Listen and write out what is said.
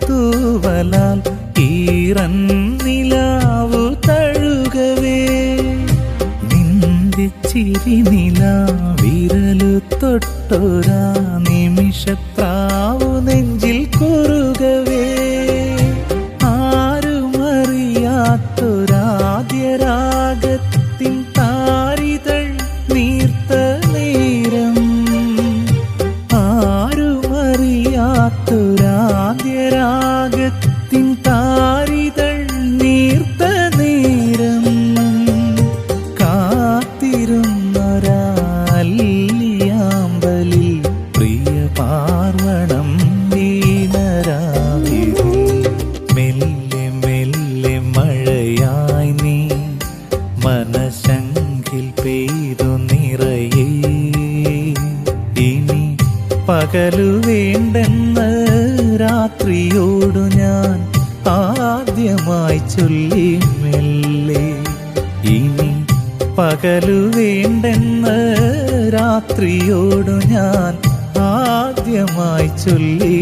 തൂവലാൽ ഈറൻ നിലാവു തഴുകവേ നിന്റെ ചിരിനില വിരലു തൊട്ടൊരാ നിമിഷപ്രാവു നെഞ്ചിൽ കുറുകവേ ആരുമറിയാത്തൊരാദ്യ രാഗത്തിൻ താരിതൾ നീർത്ത നേരം ആരുമറിയാത്തൊരാദ്യ രാഗത്തിൻ താരിതൾ നീർത്ത നേരം കാത്തിരുന്നൊരാലിയാമ്പലിൽ പ്രിയ പാർവണം വീണരാവിൽ മെല്ലെ മെല്ലെ മഴയായി നീ മനശങ്കിൽ പെയ്തു നിറയേ ഇനി പകലു വേണ്ടെന്ന് രാത്രിയോടു ഞാൻ ആദ്യമായി ചൊല്ലി മെല്ലെ ഇനി പകലു വേണ്ടെന്ന് രാത്രിയോടു ഞാൻ ആദ്യമായി ചൊല്ലി